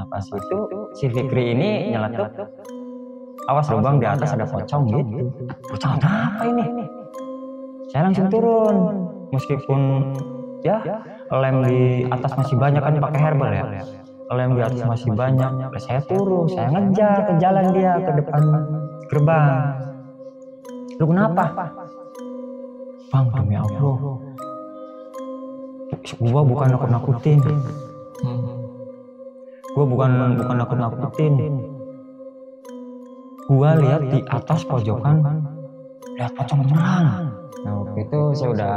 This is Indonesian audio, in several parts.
Nah pas itu si Fikri ini nyeletuk, awas lu bang, di atas ada pocong gitu. Pocong apa ini? Saya langsung turun, meskipun ya lem di atas masih banyak kan pakai herbal ya. Lem di atas masih banyak, saya turun, saya ngejar ke jalan dia ke depan gerbang. Lu kenapa? Bang, demi Allah, gua bukan nakut-nakutin. Gua bukan nakut-nakutin. Gua lihat di atas pojokan, lihat pocong beneran. Nah waktu itu saya udah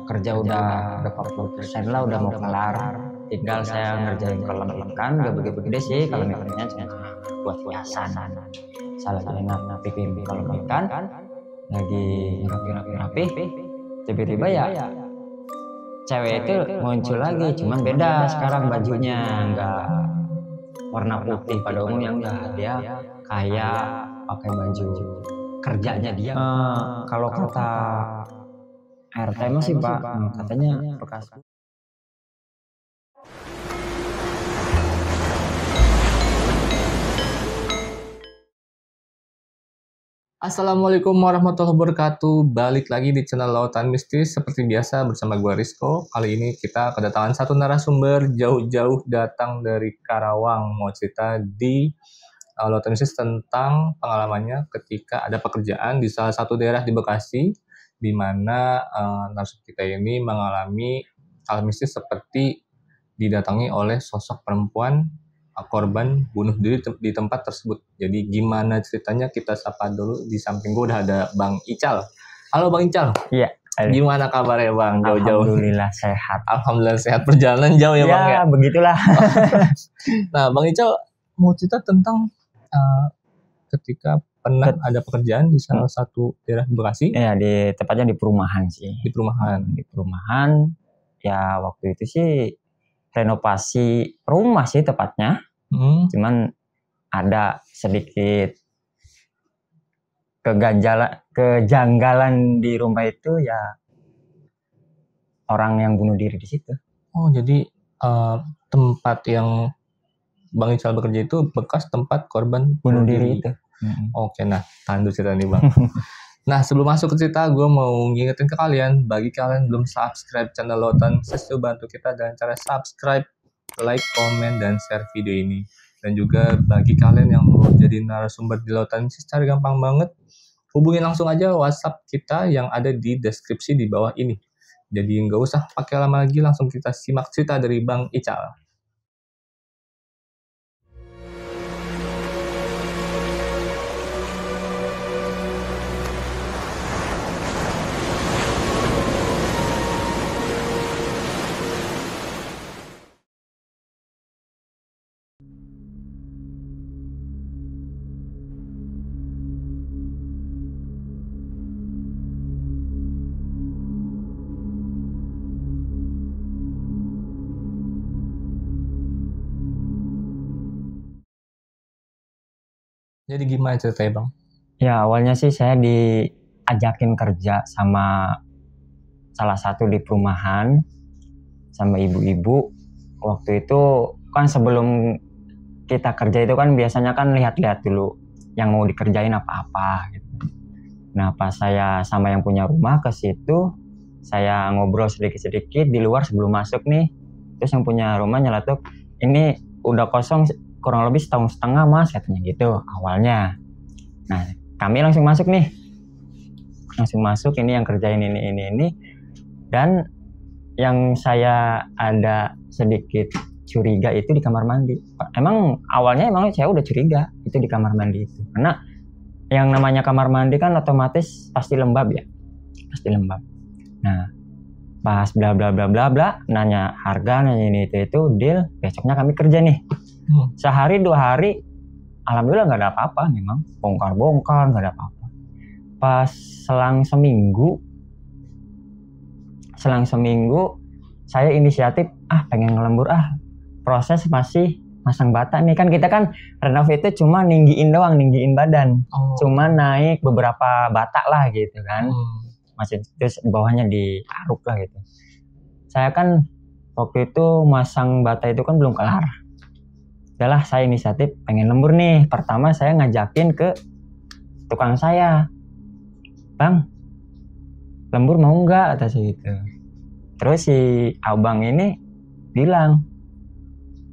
kerja udah 40% lah, udah mau kelar. Tinggal saya ngerjain kolam ikan, gak begitu gede sih kolam ikannya, cuma buat hiasan. Saya lagi enak bikin kolam ikan, lagi rapi-rapi, tiba-tiba ya cewek itu muncul lagi, cuman beda sekarang bajunya, nggak warna putih pada umumnya, enggak, dia kayak pakai baju kerjanya dia. Kalau kata RT sih Pak, katanya bekas. Assalamualaikum warahmatullahi wabarakatuh. Balik lagi di channel Lautan Mistis seperti biasa bersama gua Rizko. Kali ini kita kedatangan satu narasumber jauh-jauh datang dari Karawang, mau cerita di Lautan Mistis tentang pengalamannya ketika ada pekerjaan di salah satu daerah di Bekasi, di mana narasumber kita ini mengalami hal mistis seperti didatangi oleh sosok perempuan korban bunuh diri di tempat tersebut. Jadi gimana ceritanya, kita sapa dulu. Di samping gue udah ada Bang Ical. Halo Bang Ical. Iya. Gimana kabarnya Bang? Jauh-jauh. Alhamdulillah sehat. Alhamdulillah sehat. Perjalanan jauh ya Bang ya? Begitulah. Nah Bang Ical mau cerita tentang ketika pernah ada pekerjaan di salah satu daerah Bekasi. Iya, tepatnya di perumahan sih. Di perumahan. Di perumahan. Ya waktu itu sih renovasi rumah sih tepatnya. Cuman ada sedikit kejanggalan di rumah itu, ya orang yang bunuh diri di situ. Oh, jadi tempat yang Bang Ical bekerja itu bekas tempat korban bunuh diri itu. Oke, nah tahan dulu cerita nih Bang. Nah, sebelum masuk ke cerita, gue mau ngingetin ke kalian, bagi kalian belum subscribe channel Lautan Mistis, bantu kita dengan cara subscribe, like, komen, dan share video ini. Dan juga bagi kalian yang mau jadi narasumber di Lautan Mistis, cara gampang banget, hubungi langsung aja WhatsApp kita yang ada di deskripsi di bawah ini. Jadi nggak usah pakai lama lagi, langsung kita simak cerita dari Bang Ical. Jadi gimana ceritanya Bang? Ya awalnya sih saya diajakin kerja sama salah satu di perumahan, sama ibu-ibu. Waktu itu kan sebelum kita kerja itu kan biasanya kan lihat-lihat dulu yang mau dikerjain apa-apa gitu. Nah pas saya sama yang punya rumah ke situ, saya ngobrol sedikit-sedikit di luar sebelum masuk nih. Terus yang punya rumah nyeletuk, ini udah kosong kurang lebih setahun setengah mas, katanya gitu awalnya. Nah kami langsung masuk nih, ini yang kerjain ini. Dan yang saya ada sedikit curiga itu di kamar mandi. Emang awalnya saya udah curiga itu di kamar mandi itu, karena yang namanya kamar mandi kan otomatis pasti lembab ya, pasti lembab. Nah pas bla bla bla bla bla, nanya harga, nanya ini itu deal, besoknya kami kerja nih. Sehari 2 hari alhamdulillah nggak ada apa-apa, memang bongkar nggak ada apa-apa. Pas selang seminggu saya inisiatif pengen ngelembur, proses masih masang bata nih, kan kita kan renov itu cuma ninggiin badan, cuma naik beberapa bata lah gitu kan. Masih terus bawahnya diaruk lah gitu. Saya kan waktu itu masang bata itu kan belum kelar. Udahlah saya inisiatif pengen lembur nih. Pertama saya ngajakin ke tukang saya, bang lembur mau nggak, kata saya gitu. Terus si abang ini bilang,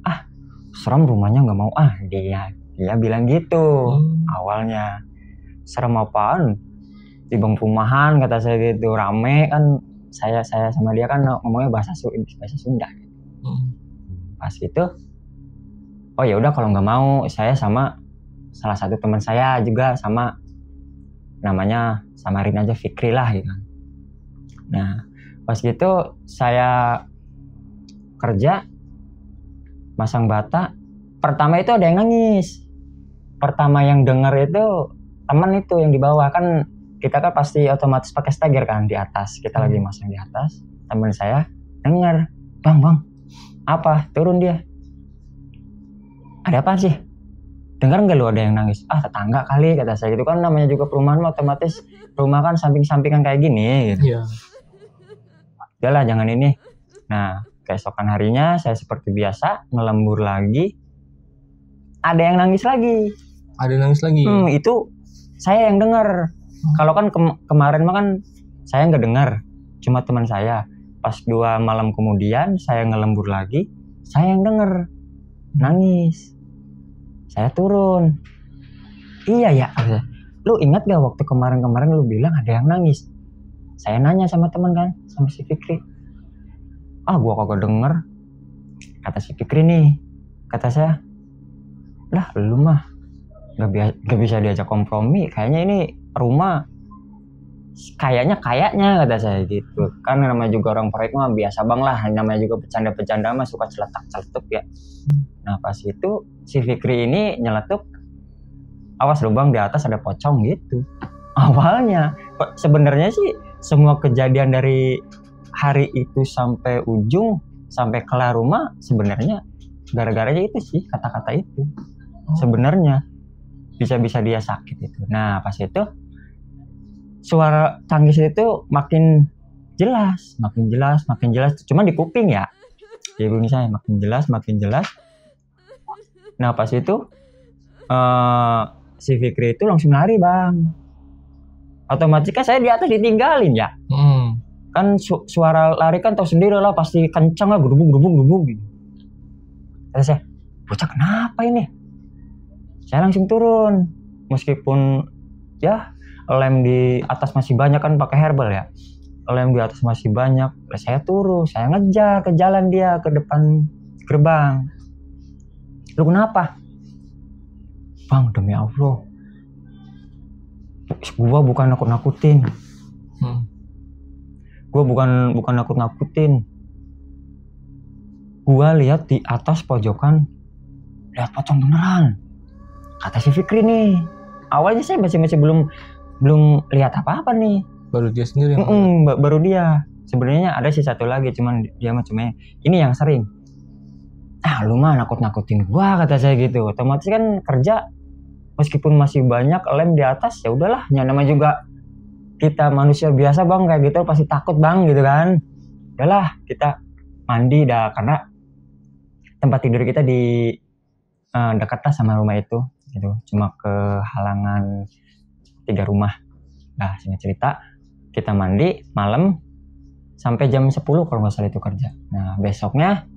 ah serem rumahnya, nggak mau dia bilang gitu. Awalnya serem apaan di bang perumahan, kata saya gitu, rame kan. Saya sama dia kan ngomongnya bahasa Sunda. Pas itu, oh ya udah kalau nggak mau, saya sama salah satu teman saya juga, sama namanya samarin aja Fikri lah gitu. Nah pas gitu saya kerja masang bata, pertama itu ada yang nangis. Pertama yang denger itu teman itu yang di bawah, kan kita kan pasti otomatis pakai steger kan di atas, kita lagi masang di atas. Teman saya denger, bang apa, turun dia, ada apa sih, dengar nggak lu ada yang nangis? Ah tetangga kali, kata saya gitu kan, namanya juga perumahan otomatis rumah kan samping-sampingan kayak gini gitu. Iya. Udahlah jangan ini. Nah keesokan harinya saya seperti biasa ngelembur lagi, ada yang nangis lagi. Itu saya yang dengar. Kalau kan kemarin mah kan saya nggak dengar, cuma teman saya. Pas 2 malam kemudian saya ngelembur lagi, saya yang dengar nangis. Saya turun. Iya ya, lu ingat gak waktu kemarin lu bilang ada yang nangis? Saya nanya sama teman kan, sama si Fikri. Ah gua kagak denger, kata si Fikri nih. Kata saya, lah lu mah gak bisa diajak kompromi, kayaknya ini rumah kayaknya kata saya gitu kan. Namanya juga orang proyek mah biasa bang lah, namanya juga bercanda mah suka celetuk ya. Nah pas itu si Fikri ini nyeletuk, awas lu bang di atas ada pocong gitu. Awalnya sebenarnya sih semua kejadian dari hari itu sampai ujung, sampai kelar rumah, sebenarnya gara-garanya itu sih, kata-kata itu sebenarnya bisa dia sakit itu. Nah pas itu suara tangis itu makin jelas, cuman di kuping ya, di bunyi saya makin jelas. Nah pas itu si Fikri itu langsung lari bang. Otomatis kan saya di atas ditinggalin ya. Kan suara lari kan tahu sendiri lah, pasti kencang lah, gerubuk gitu. Terus saya, bocah kenapa ini? Saya langsung turun, meskipun ya lem di atas masih banyak kan, pakai herbal ya, lem di atas masih banyak. Saya turun, saya ngejar ke jalan dia ke depan gerbang. Lu kenapa? Bang demi Allah, gua bukan nakut-nakutin. Gua bukan nakut-nakutin. Gua lihat di atas pojokan, lihat pocong beneran, kata si Fikri nih. Awalnya saya masih belum lihat apa-apa nih. Baru dia sendiri baru dia. Sebenarnya ada sih satu lagi, cuman dia cuma ini yang sering. Ah lu mah nakut-nakutin gua, kata saya gitu. Otomatis kan kerja meskipun masih banyak lem di atas, ya udahlah, namanya juga kita manusia biasa bang, kayak gitu pasti takut bang gitu kan. Udahlah kita mandi dah, karena tempat tidur kita di dekat lah sama rumah itu gitu, cuma kehalangan 3 rumah. Nah singkat cerita, kita mandi malam sampai jam 10 kalau nggak salah itu kerja. Nah besoknya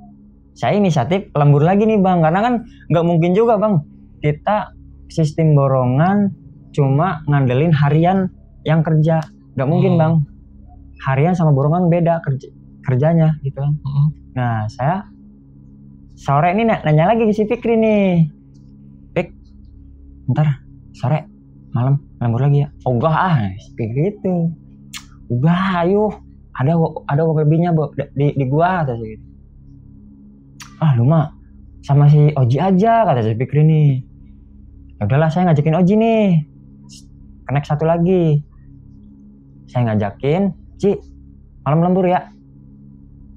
saya inisiatif lembur lagi nih bang, karena kan nggak mungkin juga bang kita sistem borongan cuma ngandelin harian yang kerja, nggak mungkin bang. Harian sama borongan beda kerjanya gitu kan. Nah saya sore ini nanya lagi ke si Fikri nih, Fik ntar sore malam lembur lagi ya? Ogah Fikri itu, udah ayo, ada WB-nya di gua, kata si gitu. Ah lu mah sama si Oji aja, kata si Fikri nih. Ya udahlah saya ngajakin Oji nih, connect satu lagi. Saya ngajakin, Ci malam lembur ya?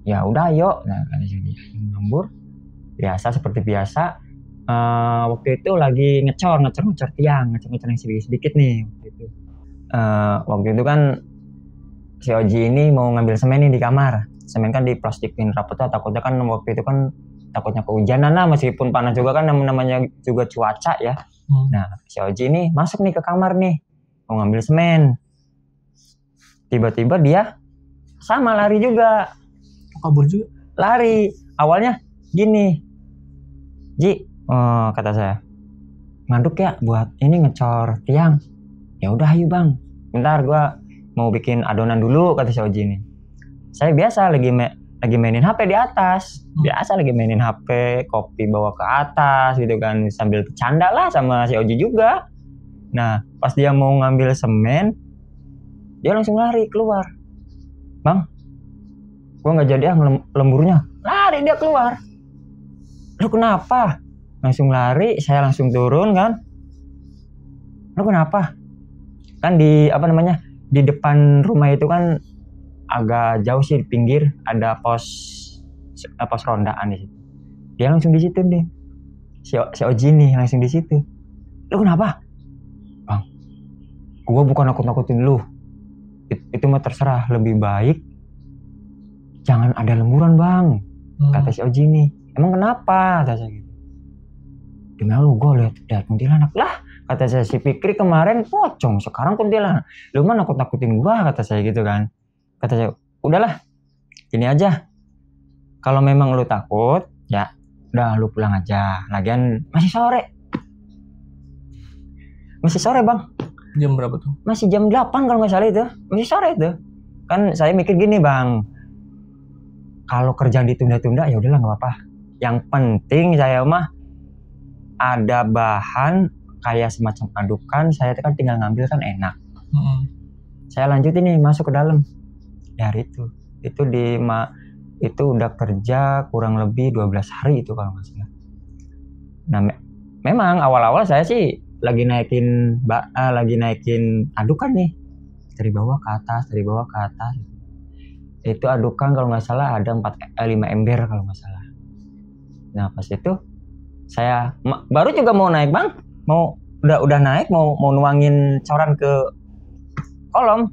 Ya udah ayo. Nah kata si lembur biasa seperti biasa. Waktu itu lagi ngecor tiang, ngecor yang sedikit nih waktu itu. Waktu itu kan si Oji ini mau ngambil semen nih di kamar. Semen kan diplastikin rapet, takutnya kan waktu itu kan takutnya kehujanan lah, meskipun panas juga kan, namanya juga cuaca ya. Nah si Oji ini masuk nih ke kamar nih mau ngambil semen, tiba-tiba dia sama lari juga, Kabur juga. lari. Awalnya gini, Ji, kata saya, ngaduk ya buat ini ngecor tiang. Ya udah ayo bang, bentar gua mau bikin adonan dulu, kata si Oji ini. Saya biasa lagi mainin HP di atas, biasa lagi mainin HP, kopi bawa ke atas gitu kan, sambil bercanda lah sama si Oji juga. Nah pas dia mau ngambil semen, dia langsung lari keluar. Bang, gua nggak jadi lemburnya. Lari dia keluar. Lu kenapa? Langsung lari, saya langsung turun kan. Lu kenapa? Kan di di depan rumah itu kan agak jauh sih, di pinggir ada pos rondaan di situ. Dia langsung di situ deh. Si Oji nih langsung di situ. Lu kenapa? Bang, gua bukan nakut-nakutin lu. Itu mah terserah, lebih baik jangan ada lemburan bang, kata si Oji nih. Emang kenapa? Kata saya gitu. Gimana lu, gue lihat kuntilanak lah, kata saya. Si Fikri kemarin pocong, sekarang kuntilanak. Lu mah nakut-nakutin gua, kata saya gitu kan. Kata saya, udahlah gini aja, kalau memang lu takut ya udah lu pulang aja, lagian masih sore bang. Jam berapa tuh? Masih jam 8 kalau nggak salah itu, masih sore itu. Kan saya mikir gini bang, kalau kerjaan ditunda-tunda ya udahlah nggak apa-apa. Yang penting saya mah ada bahan kayak semacam adukan, saya kan tinggal ngambil kan enak. Saya lanjutin nih masuk ke dalam. Dari itu itu udah kerja kurang lebih 12 hari itu kalau nggak salah. Nah memang awal-awal saya sih lagi naikin adukan nih dari bawah ke atas. Itu adukan kalau nggak salah ada 5 ember kalau nggak salah. Nah pas itu saya baru juga mau naik bang, udah naik mau nuangin coran ke kolom.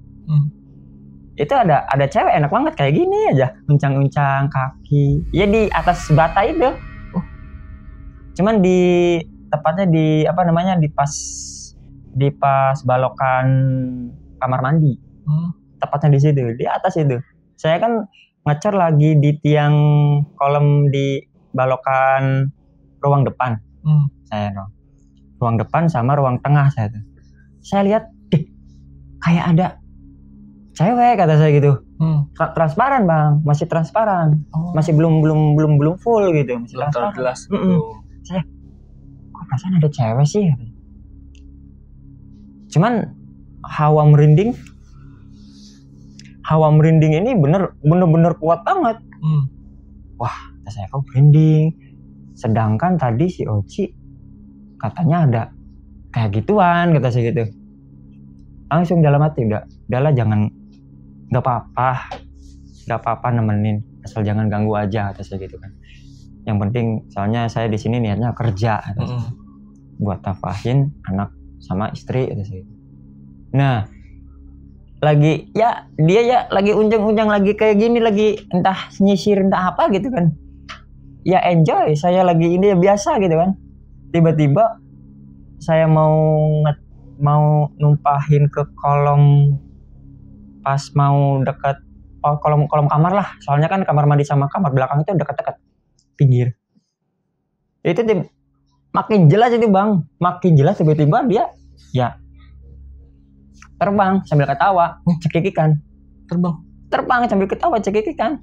Itu ada cewek enak banget kayak gini aja, uncang-uncang kaki ya di atas bata itu. Cuman tepatnya di pas balokan kamar mandi. Tepatnya di situ, di atas itu. Saya kan ngecor lagi di tiang kolom di balokan ruang depan. Saya dong. Ruang depan sama ruang tengah saya tuh. Saya lihat, kayak ada cewek, kata saya gitu. Transparan bang, masih transparan. Masih belum full gitu, masih transparan. Jelas. Saya, kok perasaan ada cewek sih? Cuman hawa merinding ini bener kuat banget. Wah, kata saya, kok merinding? Sedangkan tadi si Oci katanya ada kayak gituan, kata saya gitu. Langsung dalam hati, udahlah jangan, nggak apa-apa nemenin, asal jangan ganggu aja, kata saya gitu kan. Yang penting soalnya saya di sini niatnya kerja, kata saya. Buat nafahin anak sama istri, kata saya. Nah dia lagi unjang-unjang lagi kayak gini, lagi entah nyisir entah apa gitu kan. Ya enjoy, saya lagi ini ya biasa gitu kan. Tiba-tiba saya mau numpahin ke kolom, pas mau dekat kolom kamar lah, soalnya kan kamar mandi sama kamar belakang itu dekat-dekat pinggir. Itu makin jelas itu bang, tiba-tiba dia ya terbang sambil ketawa, cekikikan. Terbang sambil ketawa, cekikikan.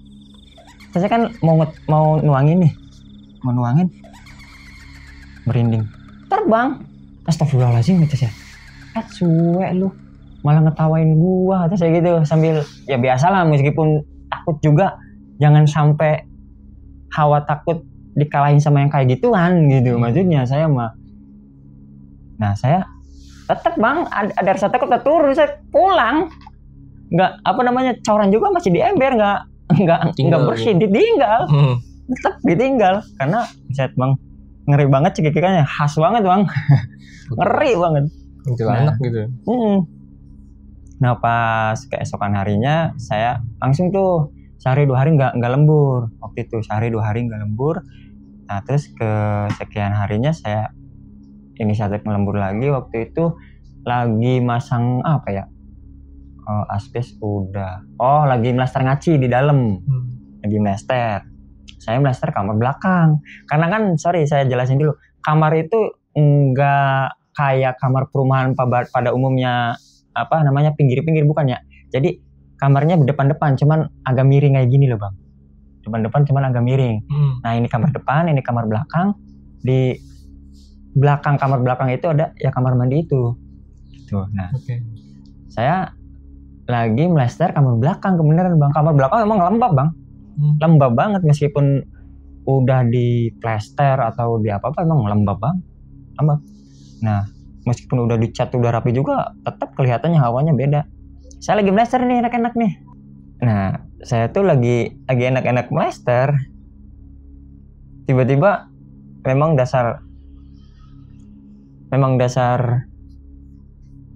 Saya kan mau nuangin, merinding, terbang. Astagfirullahaladzim, kata saya. Suwe lu, malah ngetawain gua, kata saya gitu. Sambil ya biasalah, meskipun takut juga, jangan sampai hawa takut dikalahin sama yang kayak gituan gitu. Maksudnya saya mah. Nah saya tetap bang, ada rasa takut, turun, saya pulang. Nggak coran juga masih di ember, nggak bersih, ditinggal. Tetap ditinggal karena bisa bang, ngeri banget cekikikannya, khas banget bang. Ngeri banget. Enak gitu. Nah pas keesokan harinya saya langsung tuh sehari 2 hari nggak lembur. Waktu itu sehari 2 hari nggak lembur. Nah terus kesekian harinya saya inisiatif ngelembur lagi. Waktu itu lagi masang apa ya, asbes udah, lagi melaster ngaci di dalam. Lagi melaster, saya melaster kamar belakang karena kan saya jelasin dulu, kamar itu enggak kayak kamar perumahan pada umumnya apa namanya pinggir-pinggir, bukan ya. Jadi kamarnya depan-depan cuman agak miring kayak gini loh bang, depan-depan cuman agak miring. Nah ini kamar depan, ini kamar belakang. Di belakang kamar belakang itu ada ya kamar mandi itu gitu. Nah saya lagi melaster kamar belakang, kebenaran bang, kamar belakang emang lembab bang, lembab banget meskipun udah di plester atau di apa emang lembab bang, lembab. Nah meskipun udah dicat udah rapi juga tetap kelihatannya hawanya beda. Saya lagi melaster nih enak-enak nih. Nah saya tuh lagi enak-enak melaster, tiba-tiba memang dasar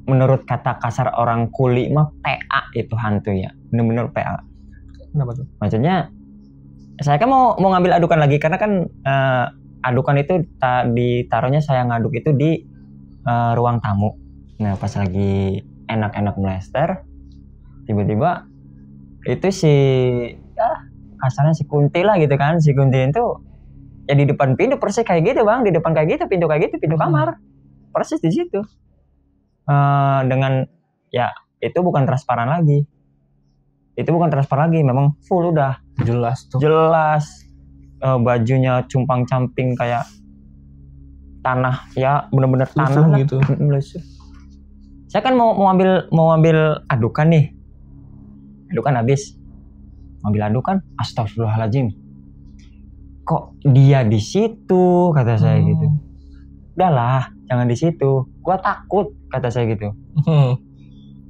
menurut kata kasar orang kuli mah PA itu hantu ya, bener-bener PA. Kenapa tuh? Maksudnya saya kan mau ngambil adukan lagi karena kan adukan itu ditaruhnya saya ngaduk itu di ruang tamu. Nah pas lagi enak-enak melaster, tiba-tiba itu kasarnya si Kunti lah gitu kan, si Kunti itu ya di depan pintu persis kayak gitu bang, di depan kayak gitu, pintu kayak gitu, pintu kamar persis di situ. Dengan ya itu bukan transparan lagi, memang full udah jelas bajunya cumpang camping kayak tanah ya, bener-bener tanah lah gitu. Saya kan mau ambil adukan nih, adukan habis, ambil adukan, astagfirullahaladzim, kok dia di situ, kata saya gitu. Udahlah, jangan di situ, gua takut, kata saya gitu.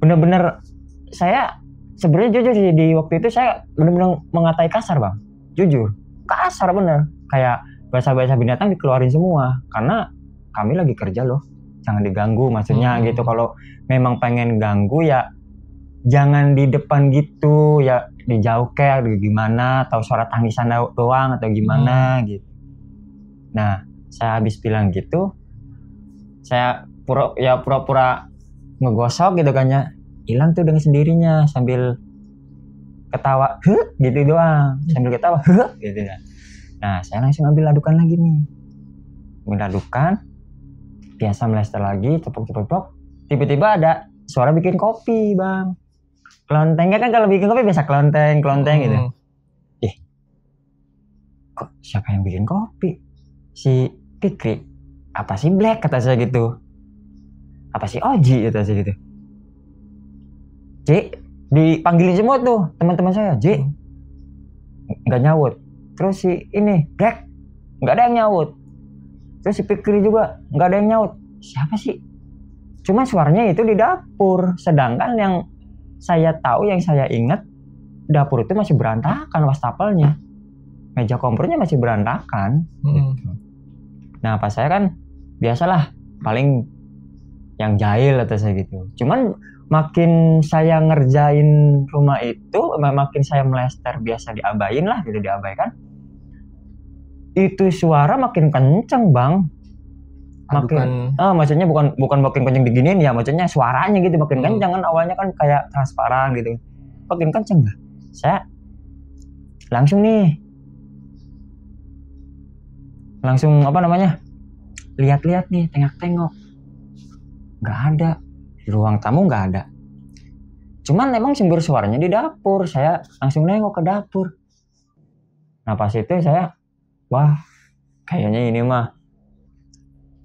Bener-bener saya sebenarnya jujur di waktu itu saya bener-bener mengatai kasar bang, jujur kasar bener, kayak bahasa binatang dikeluarin semua karena kami lagi kerja loh, jangan diganggu maksudnya gitu. Kalau memang pengen ganggu ya jangan di depan gitu ya, dijauh kayak gimana, atau suara tangisan doang atau gimana gitu. Nah saya habis bilang gitu, saya pura-pura ngegosok gitu kan ya, hilang tuh dengan sendirinya sambil ketawa gitu doang, sambil ketawa gitu ya. Nah saya langsung ambil adukan lagi nih, ambil adukan biasa melaster lagi, cepok, tiba-tiba ada suara bikin kopi bang, kelontengnya kan kalau bikin kopi biasa kelonteng gitu. Kok siapa yang bikin kopi? Si Fikri? Apa si Black, kata saya gitu? Apa si Oji, kata saya gitu? J, dipanggilin semua tuh teman-teman saya, J nggak nyaut. Terus si ini Black nggak ada yang nyaut. Terus si Fikri juga nggak ada yang nyaut. Siapa sih? Cuma suaranya itu di dapur. Sedangkan yang saya tahu, yang saya ingat, dapur itu masih berantakan wastafelnya, meja kompornya masih berantakan. Gitu. Nah pas saya kan biasalah paling yang jahil atau saya gitu. Cuman makin saya ngerjain rumah itu, makin saya melaster biasa diabain lah gitu, diabaikan. Itu suara makin kenceng bang. Maksudnya bukan makin kenceng diginiin ya, maksudnya suaranya gitu makin kenceng kan, awalnya kan kayak transparan gitu, makin kenceng lah. Saya langsung lihat-lihat nih, tengok-tengok, nggak ada di ruang tamu, nggak ada. Cuman emang sumber suaranya di dapur. Saya langsung nengok ke dapur. Nah pas itu saya, wah kayaknya ini mah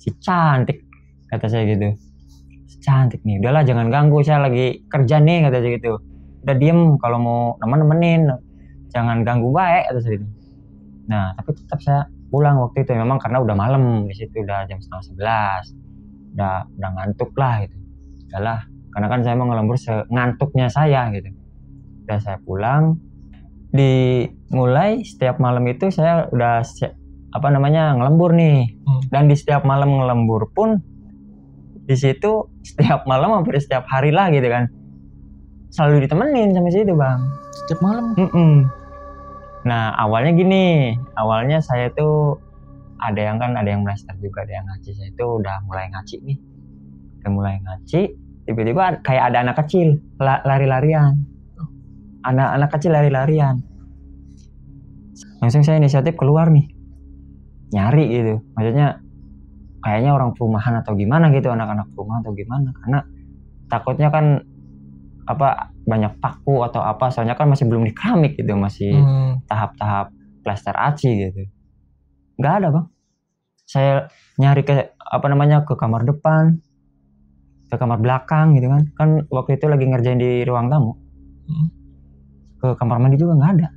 si cantik, kata saya gitu. Si cantik nih, udahlah jangan ganggu, saya lagi kerja nih, kata saya gitu. Udah diem, kalau mau nemenin, jangan ganggu baik, kata saya gitu. Nah tapi tetap saya pulang waktu itu, memang karena udah malam di situ, udah jam 10:30, udah ngantuk lah gitu. Udahlah, karena kan saya mau ngelembur ngantuknya saya gitu. Udah saya pulang, dimulai setiap malam itu saya udah ngelembur nih. Dan di setiap malam ngelembur pun di situ setiap malam hampir setiap hari lah gitu kan, selalu ditemenin sama situ bang, setiap malam. Nah awalnya gini, awalnya saya tuh ada yang blaster juga, ada yang ngaci. Saya itu udah mulai ngaci nih, tiba-tiba kayak ada anak kecil lari-larian, anak kecil lari-larian. Langsung saya inisiatif keluar nih, nyari gitu, maksudnya kayaknya orang perumahan atau gimana gitu, anak-anak perumahan atau gimana, karena takutnya kan banyak paku atau apa, soalnya kan masih belum di keramik gitu, masih tahap-tahap plaster aci gitu. Nggak ada bang. Saya nyari ke ke kamar depan, ke kamar belakang gitu kan waktu itu lagi ngerjain di ruang tamu. Ke kamar mandi juga nggak ada.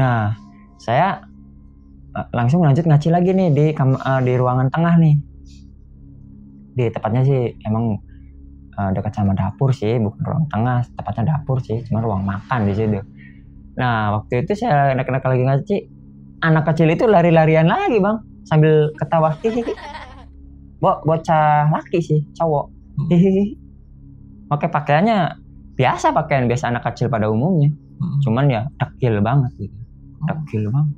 Nah saya langsung lanjut ngaci lagi nih di ruangan tengah nih, di tepatnya sih emang dekat sama dapur sih, bukan ruang tengah, tepatnya dapur sih, cuma ruang makan di situ. Nah waktu itu saya enak-enak lagi ngaci, anak kecil itu lari-larian lagi bang, sambil ketawa hihihi. Bocah laki sih, cowok, hihihi. Pakai pakaiannya biasa anak kecil pada umumnya, cuman ya dekil banget gitu, dekil banget.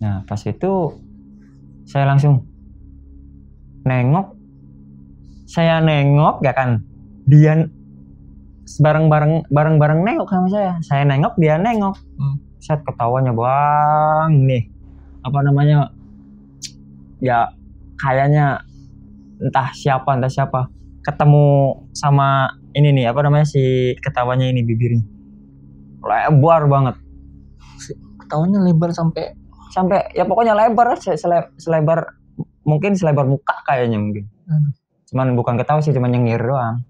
Nah pas itu saya langsung nengok ya kan, dia bareng nengok sama saya nengok, dia nengok. Set ketawanya bang nih, ya kayaknya entah siapa ketemu sama ini nih, si ketawanya ini, bibirnya lebar banget, Ketawanya lebar sampai ya pokoknya lebar, selebar mungkin selebar muka kayaknya mungkin. Cuman bukan ketawa sih, cuman nyengir doang.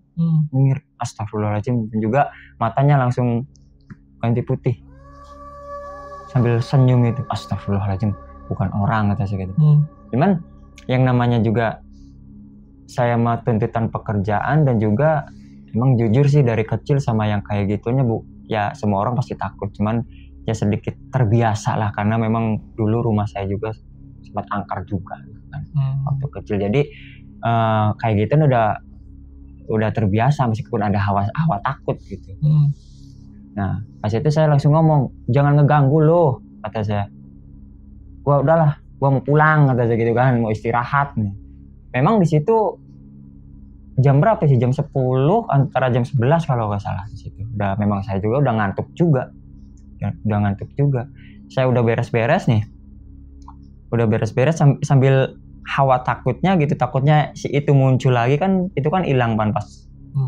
Nyengir, astagfirullahaladzim. Dan juga matanya langsung ganti putih sambil senyum itu, astagfirullahaladzim, bukan orang kata saya gitu. Cuman yang namanya juga saya mah tuntutan pekerjaan, dan juga emang jujur sih dari kecil sama yang kayak gitunya ya semua orang pasti takut, cuman ya sedikit terbiasa lah, karena memang dulu rumah saya juga sempat angker juga kan waktu kecil. Jadi kayak gitu udah terbiasa meskipun ada hawa takut gitu. Nah pas itu saya langsung ngomong, jangan ngeganggu loh kata saya. Gua mau pulang kata saya gitu kan, mau istirahat nih. Memang di situ jam berapa sih, jam 10 antara jam 11 kalau nggak salah di situ. Memang saya juga udah ngantuk juga. Saya udah beres-beres sambil hawa takutnya gitu, takutnya si itu muncul lagi kan, itu kan hilang kan pas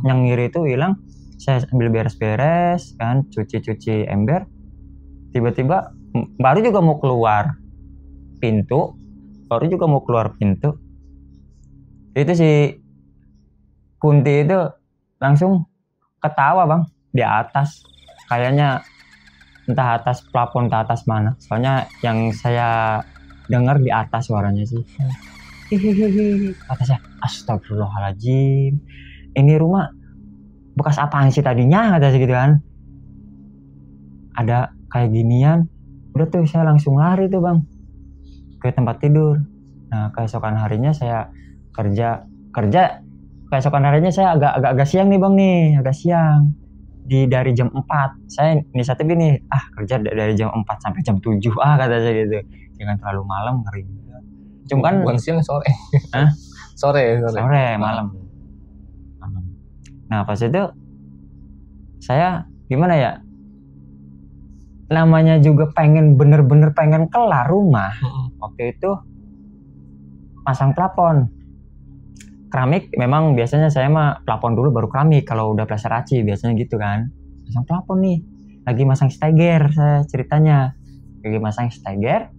nyengir itu hilang. Saya sambil beres-beres kan, cuci ember, tiba-tiba baru juga mau keluar pintu, itu si Kunti itu langsung ketawa bang di atas, kayaknya entah atas plafon, entah atas mana, soalnya yang saya dengar di atas suaranya sih. Hihihi, kata saya, astagfirullahaladzim, ini rumah bekas apaan sih tadinya, kata saya gitu kan, ada kayak ginian. Udah tuh saya langsung lari tuh bang ke tempat tidur. Nah keesokan harinya saya kerja keesokan harinya saya agak siang nih bang, agak siang. Dari jam 4 saya inisiatif gini, kerja dari jam 4 sampai jam 7 kata saya gitu, jangan terlalu malam, ngeri juga. Cuma kan bukan siang, sore. Sore malam. Nah pas itu saya gimana ya, namanya juga bener-bener pengen kelar rumah. Waktu itu pasang plafon keramik, memang biasanya saya mah plafon dulu baru keramik kalau udah plaster aci, biasanya gitu kan. Pasang plafon nih, lagi masang steger, saya ceritanya lagi masang steger,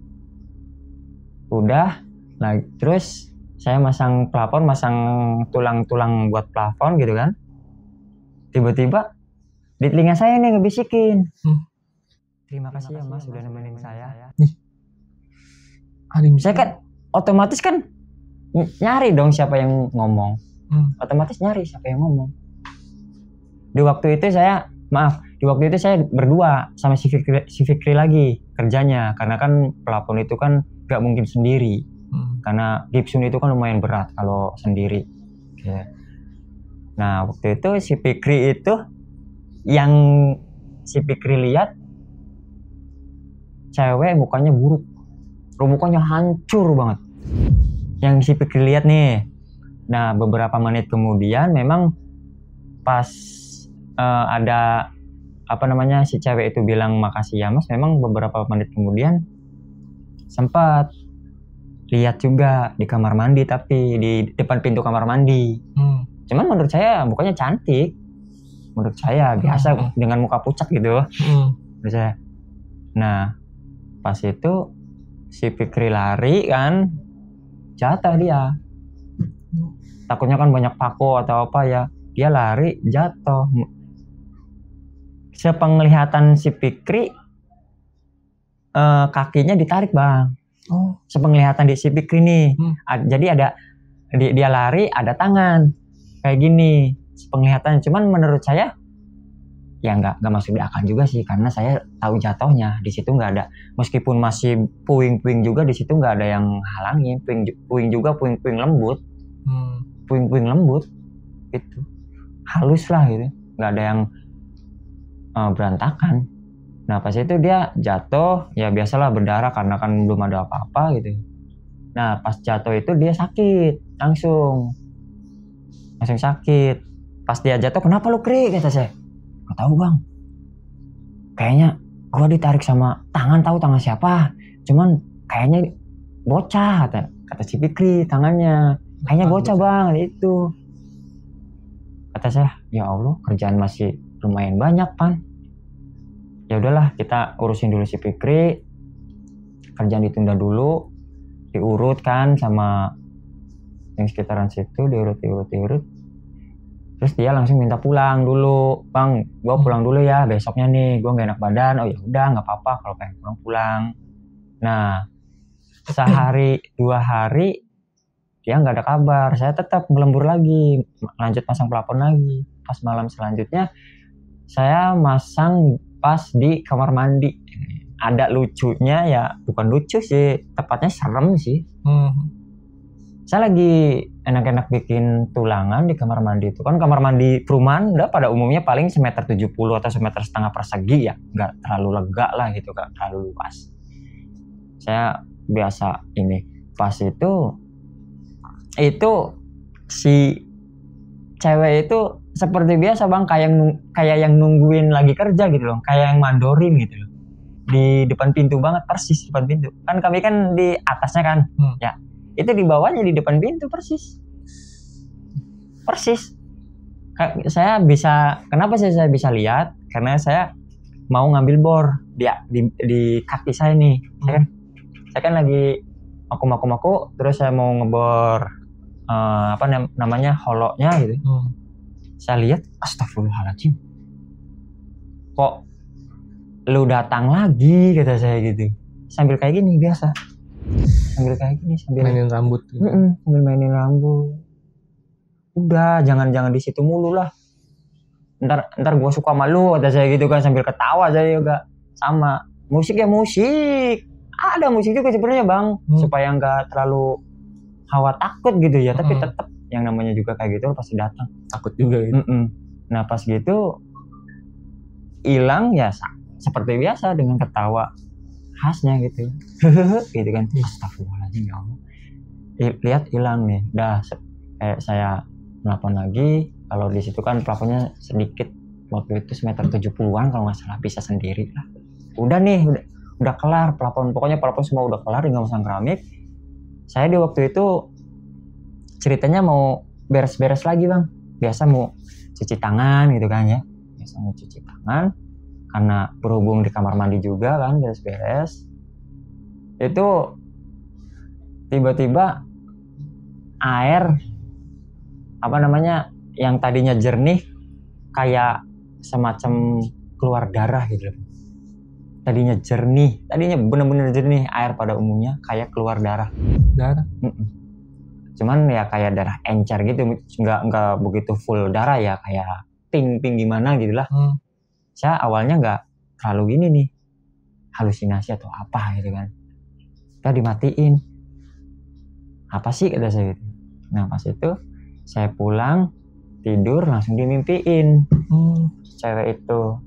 udah. Nah terus saya masang plafon, masang tulang-tulang buat plafon gitu kan, tiba-tiba di telinga saya nih ngebisikin, terima kasih ya mas sudah nemenin saya. Saya kan otomatis kan nyari dong siapa yang ngomong. Di waktu itu saya berdua sama si Fikri lagi kerjanya, karena kan plafon itu kan gak mungkin sendiri, karena gipsum itu kan lumayan berat kalau sendiri. Nah waktu itu si Fikri lihat cewek mukanya buruk, Rubukannya hancur banget. Yang si Fikri lihat nih. Nah beberapa menit kemudian memang pas ada si cewek itu bilang makasih ya mas, memang beberapa menit kemudian sempat lihat juga di kamar mandi, tapi di depan pintu kamar mandi. Cuman menurut saya bukannya cantik, menurut saya biasa dengan muka pucat gitu. Menurut saya. Nah pas itu si Fikri lari kan, jatuh dia. Takutnya kan banyak pako atau apa ya, dia lari jatuh. Sepenglihatan si Fikri kakinya ditarik bang. Sepenglihatan di si Fikri nih. Jadi ada dia lari ada tangan kayak gini sepenglihatan. Cuman menurut saya ya nggak masuk di akal juga sih, karena saya tahu jatuhnya di situ nggak ada, meskipun masih puing-puing juga di situ nggak ada yang halangin. Puing juga puing-puing lembut. Puing-puing lembut itu halus lah gitu, nggak ada yang berantakan. Nah pas itu dia jatuh ya biasalah berdarah karena kan belum ada apa-apa gitu. Nah pas jatuh itu dia sakit langsung sakit. Pas dia jatuh, kenapa lu Kri, kata saya. Nggak tahu bang, kayaknya gua ditarik sama tangan, tahu tangan siapa, cuman kayaknya bocah, kata si Fikri, tangannya kayaknya bocah bang. Itu kata saya, ya Allah kerjaan masih lumayan banyak pan. Ya udahlah kita urusin dulu si Fikri, kerjaan ditunda dulu, diurut kan sama yang sekitaran situ, diurut. Terus dia langsung minta pulang dulu, bang gue pulang dulu ya besoknya nih, gue nggak enak badan. Oh ya udah nggak apa-apa kalau pengen pulang. Nah sehari 2 hari dia nggak ada kabar, saya tetap ngelembur lagi, lanjut pasang plafon lagi. Pas malam selanjutnya saya masang pas di kamar mandi. Ada lucunya ya, bukan lucu sih, tepatnya serem sih. Saya lagi enak-enak bikin tulangan di kamar mandi itu. Kan kamar mandi perumahan udah pada umumnya paling 1,70 m atau 1,5 m persegi ya, nggak terlalu lega lah gitu, nggak terlalu luas. Saya biasa ini pas itu si cewek itu seperti biasa bang, kayak yang nungguin lagi kerja gitu loh, kayak yang mandorin gitu loh, di depan pintu banget, persis depan pintu. Kan kami kan di atasnya kan, ya itu di bawahnya di depan pintu persis. Saya bisa, kenapa sih saya bisa lihat? Karena saya mau ngambil bor di kaki saya nih. Saya kan lagi maku, terus saya mau ngebor holoknya gitu. Saya lihat, astagfirullahaladzim, kok lu datang lagi, kata saya gitu. Sambil kayak gini biasa, sambil mainin rambut gitu. Sambil mainin rambut. Udah jangan di situ mulu lah, ntar gua suka sama lu, kata saya gitu kan, sambil ketawa saya juga. Sama musik ya, musik ada musik juga sebenarnya bang, supaya nggak terlalu hawa takut gitu ya, tapi tetap yang namanya juga kayak gitu pasti datang takut juga gitu. Nah pas gitu hilang ya seperti biasa dengan ketawa khasnya gitu gitu kan. Astagfirullahaladzim ya Allah, lihat hilang nih. Dah saya nelfon lagi, kalau di situ kan plafonnya sedikit, waktu itu 1,70 m kalau nggak salah, bisa sendiri lah. Udah nih, udah kelar plafon, pokoknya plafon semua udah kelar, tinggal masang keramik. Saya di waktu itu ceritanya mau beres-beres lagi bang, biasa mau cuci tangan gitu kan ya, biasa mau cuci tangan karena berhubung di kamar mandi juga kan, beres-beres. Itu tiba-tiba air yang tadinya jernih kayak semacam keluar darah gitu. Tadinya jernih, tadinya bener-bener jernih air pada umumnya, kayak keluar darah. Cuman ya kayak darah encer gitu, nggak begitu full darah ya, kayak pink gimana gitu lah. Saya awalnya nggak terlalu gini nih, halusinasi atau apa gitu kan. Kita dimatiin, apa sih kata saya gitu. Nah pas itu saya pulang tidur langsung dimimpiin cewek itu.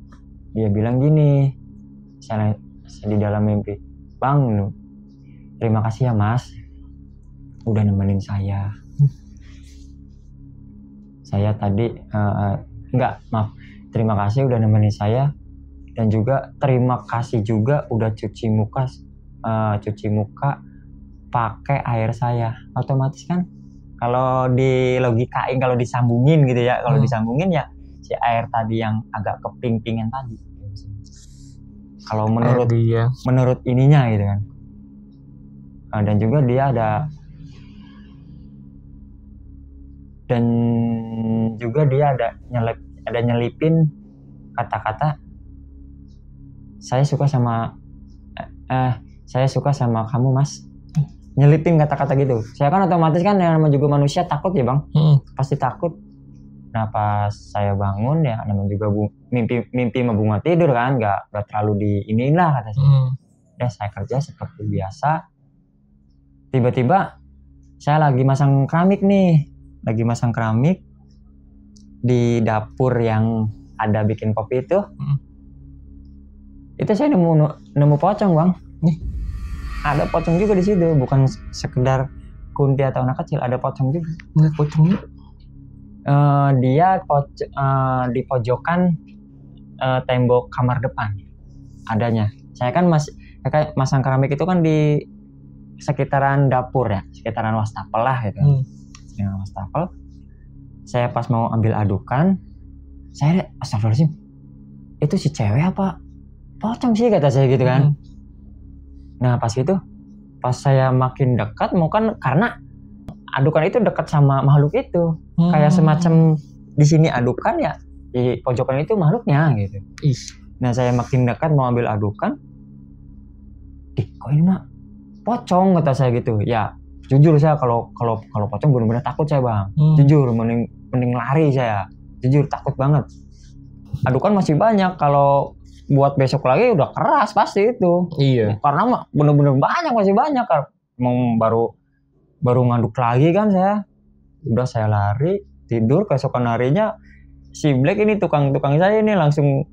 Dia bilang gini, saya di dalam mimpi, bang terima kasih ya Mas, udah nemenin saya. Saya tadi terima kasih udah nemenin saya, dan juga terima kasih juga udah cuci muka pakai air saya. Otomatis kan kalau dilogikain, kalau disambungin gitu ya, kalau disambungin ya si air tadi yang agak keping-pingan tadi. Kalau menurut ininya gitu kan. Dan juga dia ada nyelipin kata-kata saya suka sama kamu Mas. Nyelipin kata-kata gitu. Saya kan otomatis kan yang namanya juga manusia takut ya Bang. Pasti takut. Nah pas saya bangun ya namanya juga mimpi bunga tidur kan, nggak terlalu diiniin lah kata saya. Ya saya kerja seperti biasa. Tiba-tiba saya lagi masang keramik di dapur yang ada bikin kopi itu. Itu saya nemu pocong Bang. Ada pocong juga di situ, bukan sekedar kunti atau anak kecil, ada pocong juga. Ngeliat pocongnya? Dia di pojokan tembok kamar depan adanya. Saya kan masang keramik itu kan di sekitaran dapur ya, sekitaran wastafel lah gitu. Sekitaran wastafel. Saya pas mau ambil adukan, saya astagfirullahaladzim, itu si cewek apa pocong sih kata saya gitu kan. Nah pas saya makin dekat, karena adukan itu dekat sama makhluk itu, kayak semacam di sini adukan ya, di pojokan itu makhluknya gitu. Nah saya makin dekat mau ambil adukan, kok ini mah pocong kata saya gitu. Ya jujur saya kalau pocong benar-benar takut saya Bang. Jujur mending lari saya. Jujur takut banget. Adukan masih banyak, kalau buat besok lagi udah keras pasti itu. Iya. Karena bener-bener masih banyak kan. Baru ngaduk lagi kan saya. Udah saya lari, tidur, keesokan harinya si Black ini tukang saya ini langsung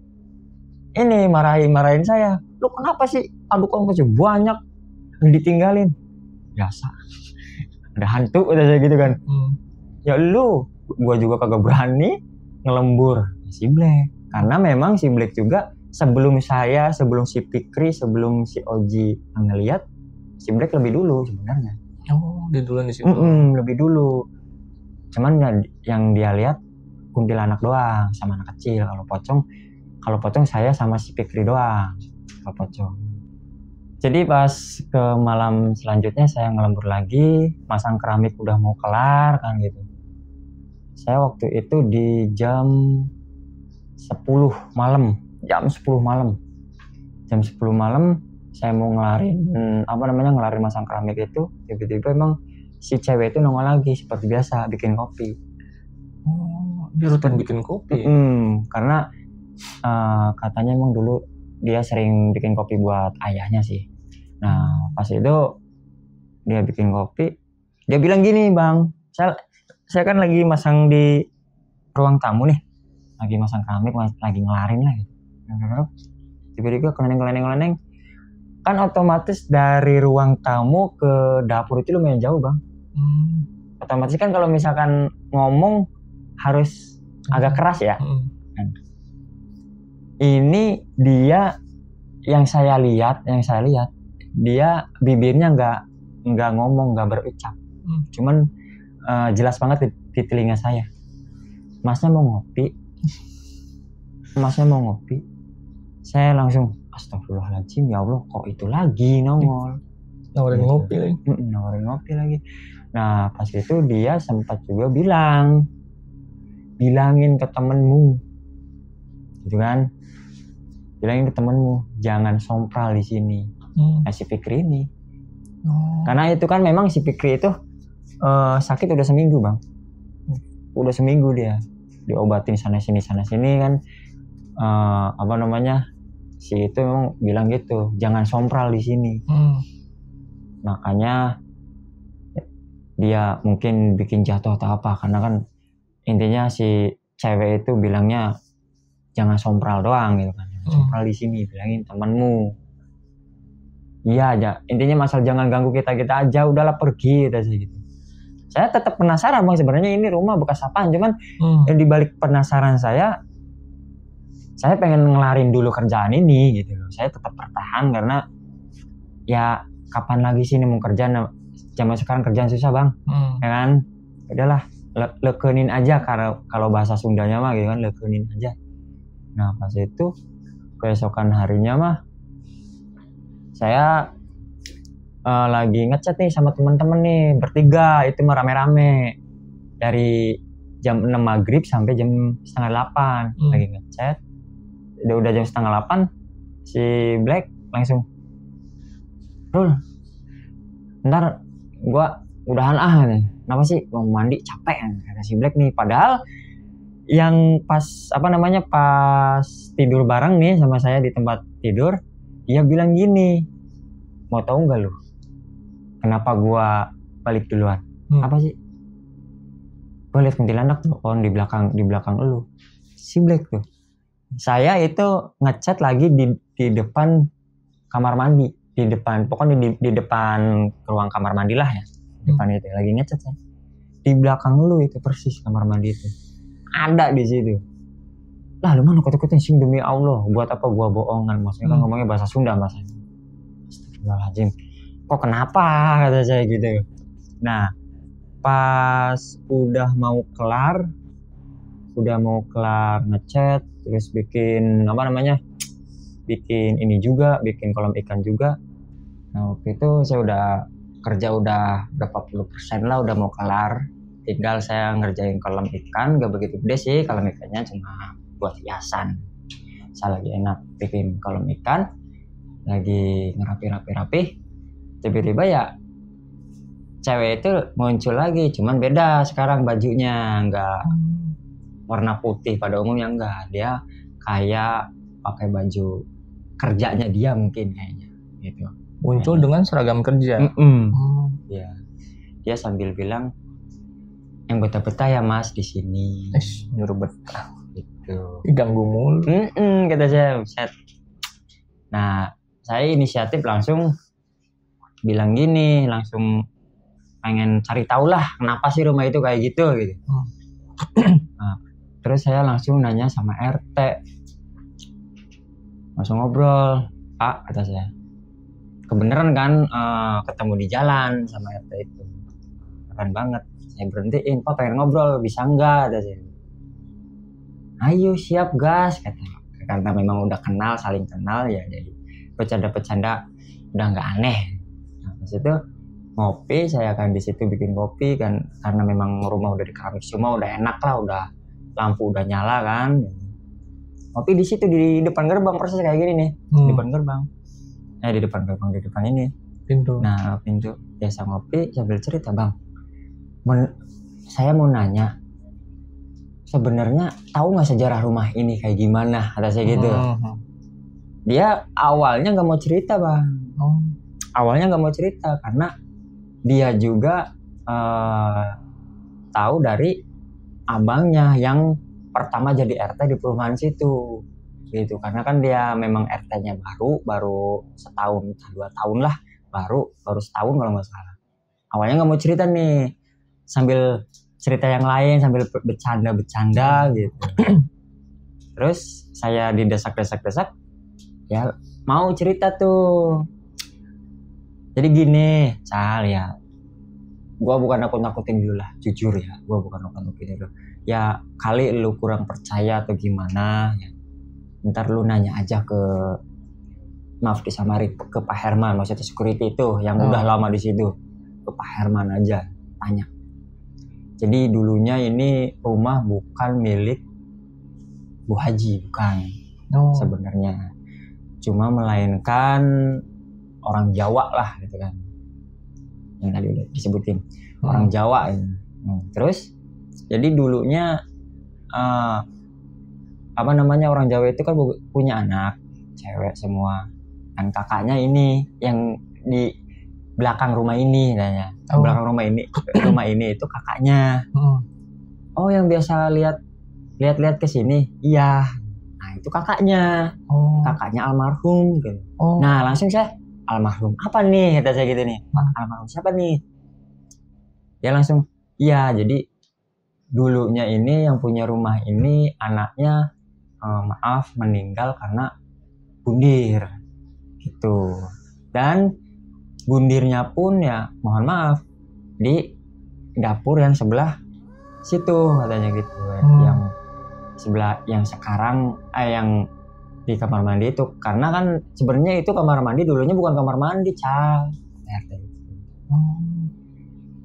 ini marahin saya. Lu kenapa sih adukan masih banyak yang ditinggalin? Biasa. Ada hantu udah saya gitu kan. Ya gua juga kagak berani ngelembur si Black. Karena memang si Black juga sebelum si Fikri, sebelum si Oji ngeliat, si Black lebih dulu sebenarnya. Oh, dia duluan di situ. Lebih dulu. Cuman yang dia lihat kuntilanak doang sama anak kecil. Kalau pocong saya sama si Fikri doang. Kalau pocong. Jadi pas ke malam selanjutnya saya ngelembur lagi, masang keramik udah mau kelar kan gitu. Saya waktu itu di jam 10 malam. Jam 10 malam saya mau ngelarin masang keramik itu, tiba-tiba emang si cewek itu nongol lagi seperti biasa bikin kopi. Oh, dia rutin bikin kopi. Karena katanya emang dulu dia sering bikin kopi buat ayahnya sih. Nah pas itu dia bikin kopi, dia bilang gini Bang, saya kan lagi masang di ruang tamu nih, lagi masang keramik, lagi ngelarin lah gitu. Tiba-tiba keleneng kan otomatis dari ruang tamu ke dapur itu lumayan jauh Bang. Otomatis kan kalau misalkan ngomong harus agak keras ya. Ini dia yang saya lihat dia bibirnya nggak ngomong, nggak berucap, cuman jelas banget di telinga saya, masnya mau ngopi. Saya langsung astagfirullahaladzim, ya Allah kok itu lagi nongol. Nawarin ngopi lagi. Nah pas itu dia sempat juga bilangin ke temenmu gitu kan, bilangin ke temenmu jangan sompral di sini. Si Fikri ini karena itu kan memang si Fikri itu sakit udah seminggu Bang, udah seminggu dia diobatin sana sini kan. Si itu memang bilang gitu, jangan sompral di sini. Makanya dia mungkin bikin jatuh atau apa, karena kan intinya si cewek itu bilangnya jangan sompral doang gitu kan, jangan sompral di sini, bilangin temanmu. Iya aja, intinya masalah jangan ganggu kita aja, udahlah pergi gitu gitu. Saya tetap penasaran bang, sebenarnya ini rumah bekas apaan, cuman di balik penasaran saya pengen ngelarin dulu kerjaan ini gitu loh. Saya tetap bertahan karena ya kapan lagi sih ini mau kerja, zaman sekarang kerjaan susah bang, ya kan, udahlah lekenin aja, kalau bahasa Sundanya mah gitu kan, lekenin aja. Nah pas itu keesokan harinya mah saya lagi ngechat nih sama teman-teman nih bertiga, itu mah rame-rame dari jam 6 maghrib sampai jam setengah 8 lagi ngechat. Udah jam setengah 8 si Black langsung, Rul, ntar gua udahan nih, kenapa sih, mau mandi capek kata si Black nih. Padahal yang pas pas tidur bareng nih sama saya di tempat tidur, dia bilang gini, mau tahu nggak lu kenapa gua balik duluan? Apa sih? Gua lihat kuntilanak tuh di belakang lu. Si Black tuh. Saya itu ngechat lagi di depan kamar mandi, pokoknya di depan ruang kamar mandi lah ya. Depan itu lagi ngechat saya. Di belakang lu itu persis kamar mandi itu. Ada di situ. Lah lu mana kutu-kutuin sih, demi Allah, buat apa gua bohongan? Maksudnya kan ngomongnya bahasa Sunda bahasa. Astagfirullahaladzim. Kok kenapa kata saya gitu. Nah pas udah mau kelar ngechat, terus bikin ini juga, bikin kolam ikan juga. Nah waktu itu saya udah kerja udah berapa puluh persen lah, udah mau kelar, tinggal saya ngerjain kolam ikan. Gak begitu gede sih kolam ikannya, cuma buat hiasan. Saya lagi enak bikin kolam ikan, lagi ngerapi, tiba-tiba ya cewek itu muncul lagi, cuman beda sekarang bajunya, nggak warna putih pada umumnya, enggak, dia kayak pakai baju kerjanya dia mungkin kayaknya gitu. Muncul dengan seragam kerja. Ya, dia sambil bilang, yang betah-betah ya mas di sini. Nyuruh betah. Gitu. Ganggu mulu. Kata saya, set. Nah, saya inisiatif langsung bilang gini, langsung pengen cari tahu lah kenapa sih rumah itu kayak gitu. Nah, terus saya langsung nanya sama RT, langsung ngobrol, Pak kata saya, kebeneran kan ketemu di jalan sama RT itu, keren banget. Saya berhentiin, Pak pengen ngobrol, bisa nggak kata saya. Ayo siap gas kata, karena memang udah kenal, saling kenal ya, jadi bercanda-bercanda udah nggak aneh. Nah pas itu ngopi, saya kan di situ bikin kopi kan, karena memang rumah udah di keramik semua, udah enak lah, udah lampu udah nyala kan. Ngopi di situ di depan gerbang, proses kayak gini nih, di depan gerbang. Di depan gerbang, di depan ini pintu. Nah pintu, biasa ngopi sambil cerita, bang. Saya mau nanya, sebenarnya tahu nggak sejarah rumah ini kayak gimana? Kata saya gitu. Dia awalnya nggak mau cerita, bang. Awalnya nggak mau cerita karena dia juga tahu dari abangnya yang pertama jadi RT di perumahan situ gitu. Karena kan dia memang RT-nya baru setahun 2 tahun lah, baru setahun kalau nggak salah. Awalnya nggak mau cerita nih, sambil cerita yang lain, sambil bercanda gitu. Terus saya didesak ya mau cerita tuh. Jadi gini, Cal ya, gue bukan nakut-nakutin dulu lah, jujur ya, gue bukan nakut-nakutin dulu. Ya kali lu kurang percaya atau gimana, ya. Ntar lu nanya aja ke Pak Herman, maksudnya security itu yang udah lama di situ, ke Pak Herman aja, tanya. Jadi dulunya ini rumah bukan milik Bu Haji, bukan sebenarnya, cuma melainkan orang Jawa lah gitu kan, yang tadi udah disebutin, orang Jawa ya. Terus jadi dulunya orang Jawa itu kan punya anak cewek semua, dan kakaknya ini yang di belakang rumah ini nanya. Belakang rumah ini itu kakaknya. Oh yang biasa lihat ke sini, iya. Nah itu kakaknya, kakaknya almarhum gitu. Nah langsung saya almarhum. Apa nih kata saya gitu nih, Pak, almarhum siapa nih? Dia langsung, iya jadi dulunya ini yang punya rumah ini anaknya maaf meninggal karena bundir gitu. Dan bundirnya pun ya mohon maaf di dapur yang sebelah situ katanya gitu. Yang sebelah yang sekarang yang di kamar mandi itu, karena kan sebenarnya itu kamar mandi dulunya bukan kamar mandi,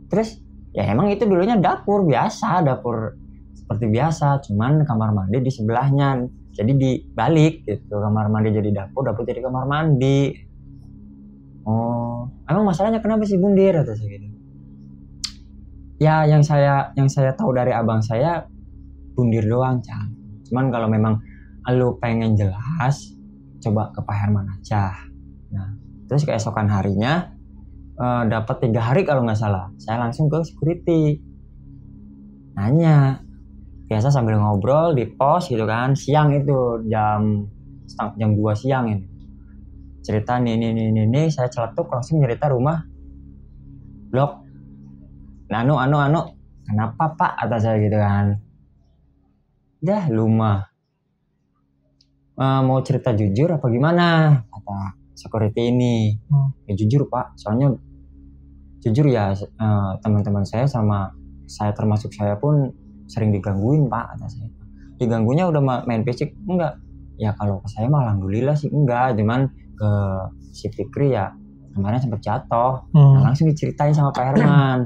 Terus ya emang itu dulunya dapur biasa, dapur seperti biasa, cuman kamar mandi di sebelahnya. Jadi dibalik gitu, kamar mandi jadi dapur, dapur jadi kamar mandi. Oh, emang masalahnya kenapa sih bundir atau gitu? Ya yang saya tahu dari abang saya bundir doang, Cang. Cuman kalau memang lu pengen jelas, coba ke Pak Herman aja. Nah, terus keesokan harinya dapat 3 hari kalau nggak salah, saya langsung ke security nanya, biasa sambil ngobrol di pos gitu kan, siang itu jam 2 siang ini cerita nih saya celetuk langsung cerita rumah blok anu kenapa Pak kata saya gitu kan. Dah lumah mau cerita jujur apa gimana kata security ini. Ya jujur Pak, soalnya jujur ya teman-teman saya sama saya termasuk saya pun sering digangguin Pak kata saya. Diganggunya udah main fisik enggak? Ya kalau ke saya mah alhamdulillah sih enggak, cuman ke si Fikri ya kemarin sempat jatuh. Nah, langsung diceritain sama Pak Herman.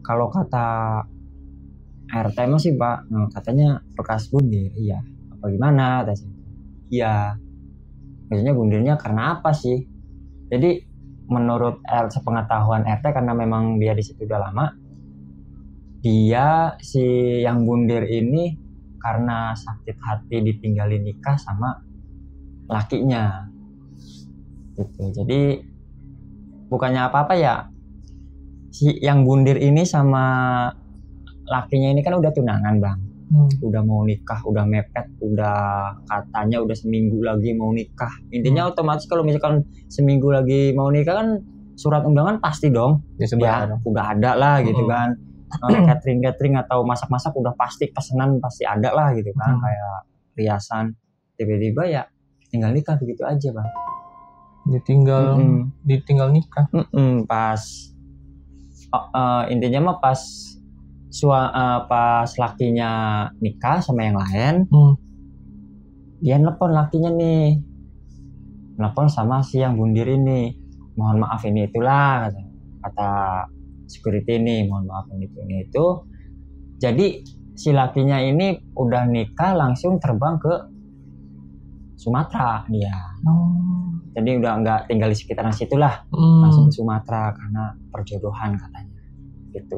Kalau kata RT mah sih Pak, katanya bekas bundir. Iya. Apa gimana kata saya? Iya. Maksudnya bundirnya karena apa sih? Jadi menurut sepengetahuan RT karena memang dia di situ udah lama, dia si yang bundir ini karena sakit hati ditinggalin nikah sama lakinya gitu. Jadi bukannya apa-apa ya, si yang bundir ini sama lakinya ini kan udah tunangan Bang. Udah mau nikah, udah mepet, udah katanya udah seminggu lagi mau nikah. Intinya otomatis kalau misalkan seminggu lagi mau nikah kan surat undangan pasti dong ya, udah ada lah gitu kan. Catering atau masak-masak udah pasti, pesanan pasti ada lah gitu kan, kayak riasan. Tiba-tiba ya tinggal nikah begitu aja Bang. Ditinggal nikah. Pas intinya mah pas lakinya nikah sama yang lain, dia nelpon lakinya nih, nelpon sama si yang bundir ini, mohon maaf ini itulah kata security ini, mohon maaf ini itu. Jadi si lakinya ini udah nikah langsung terbang ke Sumatera dia. Jadi udah nggak tinggal di sekitaran situlah, langsung ke Sumatera karena perjodohan katanya gitu.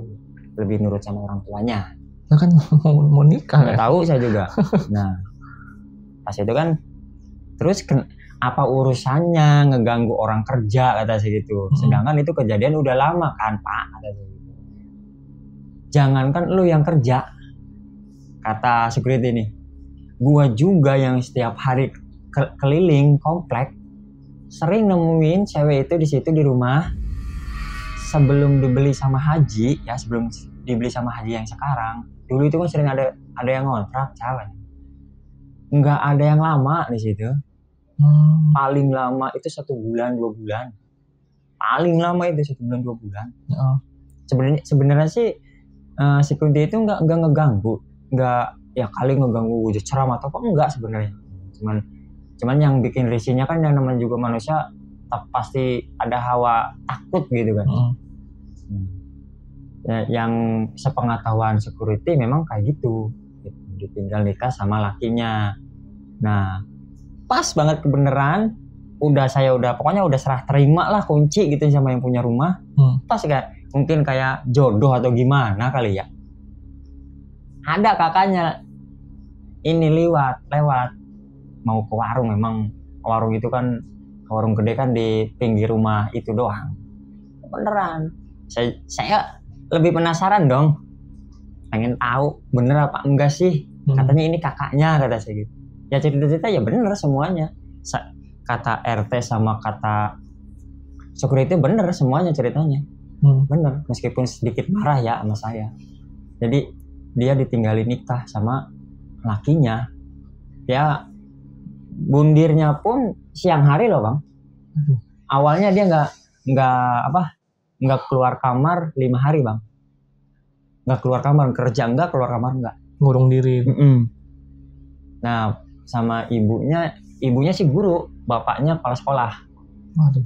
Lebih nurut sama orang tuanya. Nah kan mau nikah. Nggak tahu saya juga. Nah pas itu kan terus apa urusannya ngeganggu orang kerja kata saya gitu. Sedangkan itu kejadian udah lama kan Pak kata saya gitu. Jangankan lu yang kerja, kata security ini, gua juga yang setiap hari keliling komplek sering nemuin cewek itu di situ di rumah. Sebelum dibeli sama Haji ya, sebelum dibeli sama Haji yang sekarang, dulu itu kan sering ada yang ngontrak calon, nggak ada yang lama di situ. Paling lama itu 1 bulan 2 bulan, paling lama itu 1 bulan 2 bulan. Sebenarnya sih si Kunti itu nggak ngeganggu, nggak ya kali ngeganggu ceram atau apa enggak sebenarnya. Cuman yang bikin risihnya kan yang namanya juga manusia pasti ada hawa takut gitu kan. Ya, yang sepengetahuan security memang kayak gitu, ditinggal nikah sama lakinya. Nah pas banget kebenaran, pokoknya udah serah terima lah kunci gitu sama yang punya rumah. Pas kayak mungkin kayak jodoh atau gimana kali ya, ada kakaknya ini lewat mau ke warung. Memang warung itu kan warung gede kan di pinggir rumah itu doang. Beneran saya lebih penasaran dong, pengen tahu bener apa enggak sih. Katanya ini kakaknya kata saya gitu. Ya cerita-cerita ya bener semuanya. kata RT sama kata security bener semuanya ceritanya. Bener, meskipun sedikit marah ya sama saya. Jadi dia ditinggalin nikah sama lakinya. Ya bundirnya pun siang hari loh bang. Awalnya dia nggak keluar kamar 5 hari bang. Nggak keluar kamar, kerja enggak, keluar kamar enggak. Ngurung diri. Nah sama ibunya sih guru, bapaknya kepala sekolah. Aduh.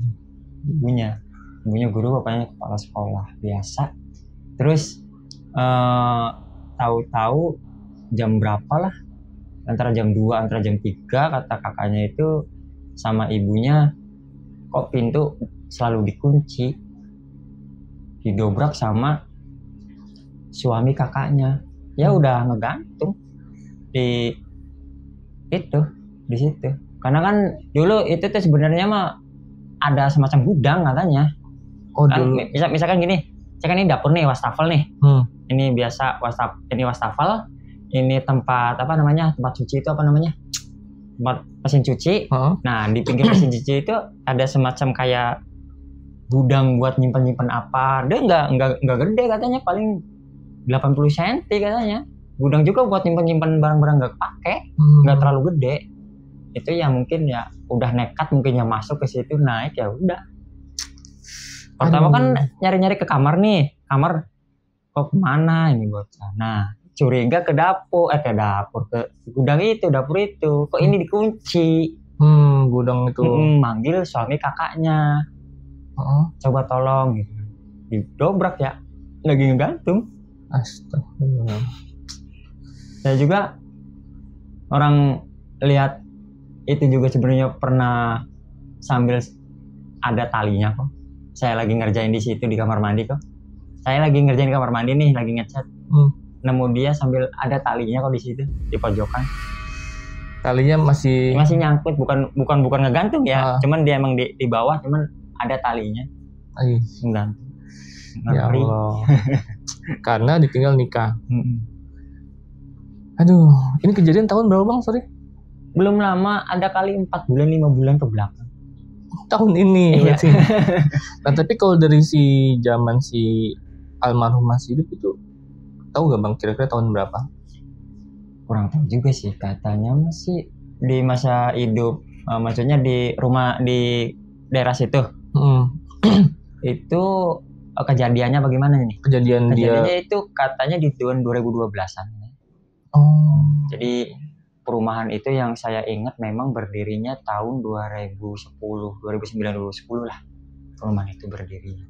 Ibunya guru, bapaknya kepala sekolah biasa. Terus tahu-tahu jam berapa lah, antara jam 2 antara jam 3 kata kakaknya itu sama ibunya, kok pintu selalu dikunci, didobrak sama suami kakaknya. Ya udah ngegantung di situ. Karena kan dulu itu tuh sebenarnya mah ada semacam gudang katanya. Oh kan, dulu. Misalkan gini, misalkan ini dapur nih, wastafel nih. Ini biasa wastafel. Ini tempat tempat cuci itu tempat mesin cuci. Nah di pinggir mesin cuci itu ada semacam kayak gudang buat nyimpen apa. Dia nggak gede katanya, paling 80 cm katanya. Gudang juga buat nyimpen barang-barang nggak kepake, nggak terlalu gede. Itu ya mungkin ya udah nekat mungkin ya masuk ke situ, naik ya udah. Pertama kan nyari-nyari ke kamar nih, kok kemana ini bocah. Nah curiga ke dapur ke gudang itu, dapur itu kok ini dikunci. Gudang itu. Manggil suami kakaknya, coba tolong gitu. Didobrak ya, lagi ngegantung. Astagfirullah. Saya juga orang lihat itu juga sebenarnya pernah sambil ada talinya kok. Saya lagi ngerjain di situ di kamar mandi kok. Saya lagi ngerjain di kamar mandi nih, lagi ngecat. Nemu dia sambil ada talinya kok di situ di pojokan. Talinya masih nyangkut, bukan ngegantung ya. Cuman dia emang di bawah, cuman ada talinya. Menggantung. Ya Allah. Karena ditinggal nikah. Aduh, ini kejadian tahun berapa bang? Sorry. Belum lama, ada kali 4 bulan 5 bulan ke belakang. Tahun ini iya. berarti. Nah tapi kalau dari zaman si almarhum masih hidup itu, tahu nggak bang kira-kira tahun berapa? Kurang tahu juga sih, katanya masih di masa hidup, maksudnya di rumah di daerah situ. Itu kejadiannya bagaimana ini? Kejadiannya itu katanya di tahun 2012-an. Jadi perumahan itu yang saya ingat memang berdirinya tahun 2010 lah. Perumahan itu berdirinya,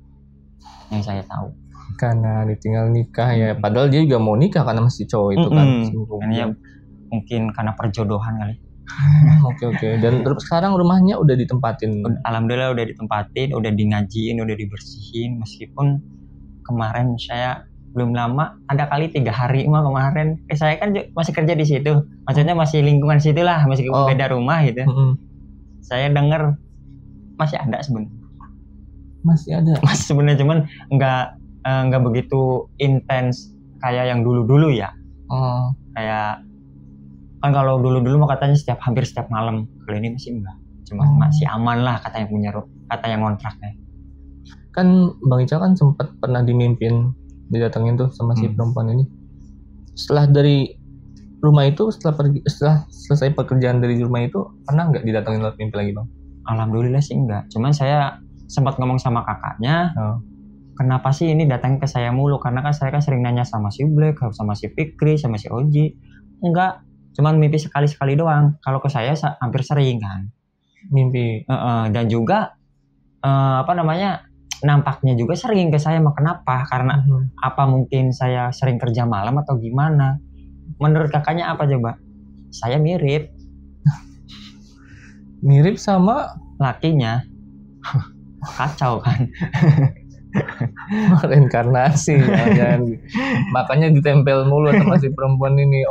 yang saya tahu. Karena ditinggal nikah ya, padahal dia juga mau nikah karena masih cowok itu kan. Ya, mungkin karena perjodohan kali. Oke. Dan sekarang rumahnya udah ditempatin? Alhamdulillah udah ditempatin, udah dingajiin, udah dibersihin. Meskipun kemarin saya belum lama, ada kali 3 hari mah kemarin. Saya kan masih kerja di situ, maksudnya masih lingkungan situ lah, meskipun beda rumah gitu. Saya dengar masih ada sebenarnya. Masih sebenarnya, cuman nggak begitu intens kayak yang dulu ya. Kayak kan kalau dulu mah katanya hampir setiap malam. Kalau ini masih enggak, cuma masih aman lah kata yang kontraknya. Kan Bang Ica kan sempat pernah didatengin tuh sama si perempuan ini. Setelah dari rumah itu, setelah selesai pekerjaan dari rumah itu, pernah nggak didatengin lewat mimpi lagi bang? Alhamdulillah sih enggak. Cuman saya sempat ngomong sama kakaknya, kenapa sih ini datang ke saya mulu? Karena kan saya kan sering nanya sama si Black, sama si Fikri, sama si Oji. Enggak, cuman mimpi sekali-sekali doang. Kalau ke saya hampir sering kan mimpi. Dan juga nampaknya juga sering ke saya. Kenapa? Karena apa mungkin saya sering kerja malam atau gimana? Menurut kakaknya apa coba? Saya mirip sama lakinya. Kacau kan? Reinkarnasi ya. Makanya ditempel mulu sama si perempuan ini.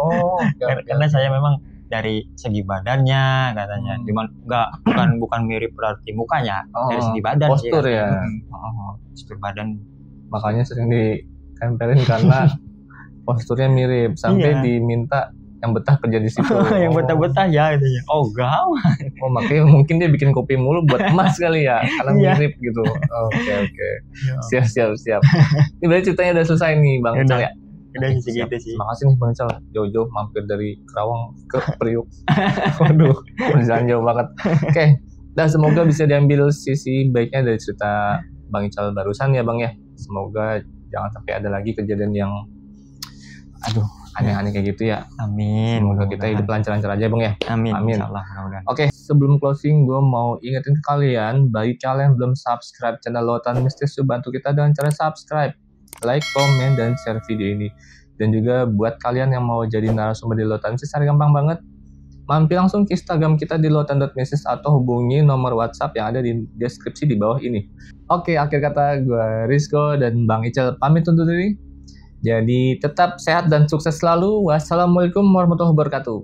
Karena saya memang dari segi badannya katanya, cuman bukan mirip berarti mukanya, dari segi badan postur sih, ya. Postur badan, makanya sering ditempelin karena posturnya mirip, sampai diminta yang betah kerja di situ. Yang betah-betah ya gitu ya. Oh gawat. Oh makanya mungkin dia bikin kopi mulu buat emas kali ya, karena Iya. mirip gitu. Oke. Siap. Ini berarti ceritanya udah selesai nih Bang Ical ya. Udah Oke, segitu siap. sih. Makasih nih Bang Ical, jauh-jauh mampir dari Kerawang ke Priuk. Waduh, perjalanan jauh banget. Oke, dan semoga bisa diambil sisi baiknya dari cerita Bang Ical barusan ya Bang ya. Semoga jangan sampai ada lagi kejadian yang aneh-aneh kayak gitu ya. Amin. Semoga kita hidup lancar-lancar aja Bang ya. Amin. Amin. Insyaallah, mudah-mudahan. Oke, sebelum closing gue mau ingetin ke kalian, bagi kalian yang belum subscribe channel Lautan Mistis, bantu kita dengan cara subscribe, like, komen, dan share video ini. Dan juga buat kalian yang mau jadi narasumber di Lautan Mistis, gampang banget. Mampir langsung ke Instagram kita di lautan.mistis atau hubungi nomor WhatsApp yang ada di deskripsi di bawah ini. Oke, akhir kata gue Rizko dan Bang Ical pamit undur diri. Jadi tetap sehat dan sukses selalu. Wassalamualaikum warahmatullahi wabarakatuh.